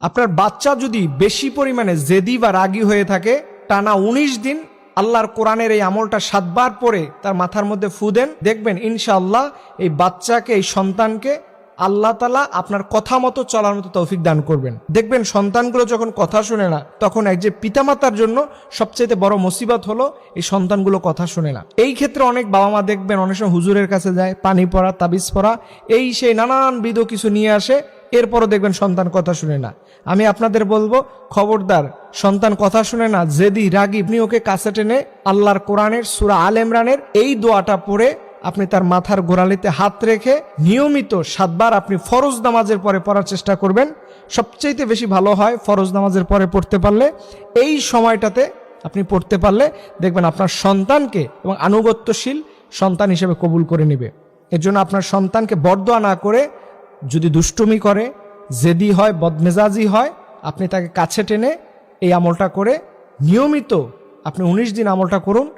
আপনার বাচ্চা যদি বেশি পরিমাণে জেদি বা রাগী হয়ে থাকে, টানা 19 দিন আল্লাহর কোরআনের এই আমলটা 7 বার পরে তার মাথার মধ্যে ফু দেন, দেখবেন ইনশাআল্লাহ এই বাচ্চাকে, এই সন্তানকে আল্লাহ তাআলা আপনার কথা মতো চলার মতো তৌফিক দান করবেন। দেখবেন সন্তানগুলো যখন কথা শুনে না, তখন এক যে পিতামাতার জন্য সবচেয়ে বড় মুসিবত হলো এই সন্তানগুলো কথা শুনে না। এই ক্ষেত্রে অনেক বাবা মা দেখবেন অনেক সময় হুজুরের কাছে যায়, পানি পড়া, তাবিজ পড়া, এই সেই নানানবিধ কিছু নিয়ে আসে, এরপরও দেখবেন সন্তান কথা শুনে না। আমি আপনাদের বলবো, খবরদার, সন্তান কথা শুনে না, জেদি রাগী, আপনি ওকে কাছে টেনে আল্লাহর কোরআনের সূরা আল ইমরানের এই দোয়াটা পড়ে আপনি তার মাথার গোড়ালিতে হাত রেখে নিয়মিত 7 বার আপনি ফরজ নামাজের পরে পড়ার চেষ্টা করবেন। সবচেয়ে বেশি ভালো হয় ফরজ নামাজের পরে পড়তে পারলে। এই সময়টাতে আপনি পড়তে পারলে দেখবেন আপনার সন্তানকে এবং আনুগত্যশীল সন্তান হিসেবে কবুল করে নেবে। এর জন্য আপনার সন্তানকে বরদোয়া না করে, যদি দুষ্টুমি করে, জেদি হয়, বদমেজাজি হয়, আপনি তাকে কাছে টেনে এই আমলটা করে নিয়মিত আপনি 19 দিন আমলটা করুন।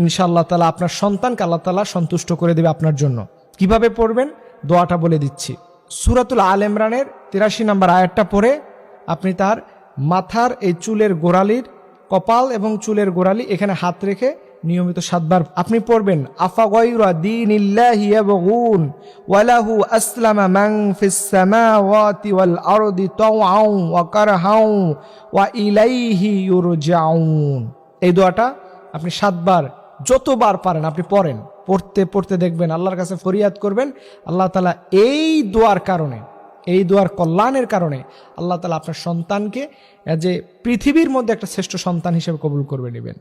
ইনশাআল্লাহ তাআলা আপনার সন্তানকে আল্লাহ তাআলা সন্তুষ্ট করে দেবে আপনার জন্য। কিভাবে পড়বেন দোয়াটা বলে দিচ্ছি। সূরাতুল আল ইমরানের 83 নম্বর আয়াতটা পড়ে আপনি তার মাথার এই চুলের গোড়ালির, কপাল এবং চুলের গোড়ালি এখানে হাত রেখে নিয়মিত 7 বার আপনি পড়বেন। আফা গায়রা দীনিল্লাহি ইয়াবগুন ওয়া লাহু আসলামা মান ফিস সামাওয়াতি ওয়াল আরদি তাওআন ওয়া কারহান ওয়া ইলাইহি ইউরজাউন। এই দোয়াটা আপনি 7 বার যতবার পারেন আপনি পড়েন। পড়তে পড়তে দেখবেন আল্লাহর কাছে ফরিয়াদ করবেন, আল্লাহ তাআলা এই দোয়ার কারণে, এই দোয়ার কল্যাণের কারণে আল্লাহ তাআলা আপনার সন্তানকে যে পৃথিবীর মধ্যে একটা শ্রেষ্ঠ সন্তান হিসেবে কবুল করবে নেবেন।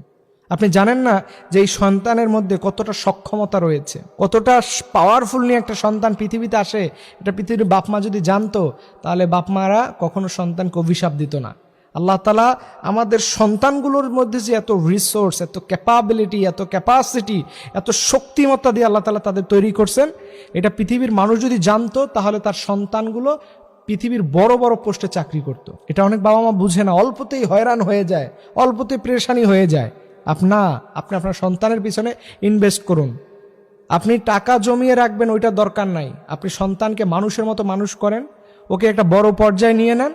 আপনি জানেন না যে এই সন্তানের মধ্যে কতটা সক্ষমতা রয়েছে, কতটা পাওয়ারফুল নিয়ে একটা সন্তান পৃথিবীতে আসে। এটা পৃথিবীর বাপমা যদি জানতো, তাহলে বাপমারা কখনো সন্তানকে অভিশাপ দিত না। আল্লাহ তাআলা আমাদের সন্তানগুলোর মধ্যে যে এত রিসোর্স, এত ক্যাপাবিলিটি, এত ক্যাপাসিটি, এত শক্তিমত্তা দিয়ে আল্লাহ তাআলা তাদের তৈরি করছেন, এটা পৃথিবীর মানুষ যদি জানতো, তাহলে তার সন্তানগুলো পৃথিবীর বড় বড় পোস্টে চাকরি করত। এটা অনেক বাবা মা বুঝে না, অল্পতেই হয়রান হয়ে যায়, অল্পতেই পেরেশানি হয়ে যায়। আপনি আপনার সন্তানের পিছনে ইনভেস্ট করুন। আপনি টাকা জমিয়ে রাখবেন ওইটা দরকার নাই। আপনি সন্তানকে মানুষের মতো মানুষ করেন, ওকে একটা বড় পর্যায়ে নিয়ে নেন,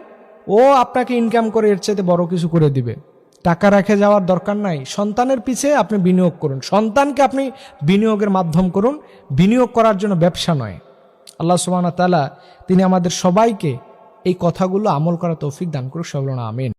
ও আপনাকে ইনকাম করে এর চাইতে বড় কিছু করে দিবে। টাকা রেখে যাওয়ার দরকার নাই। সন্তানের পিছে আপনি বিনিয়োগ করুন, সন্তানকে আপনি বিনিয়োগের মাধ্যম করুন, বিনিয়োগ করার জন্য ব্যবসা নয়। আল্লাহ সুবহানাহু ওয়া তাআলা তিনি আমাদের সবাইকে এই কথাগুলো আমল করা তৌফিক দান করুন। সকলে আমিন।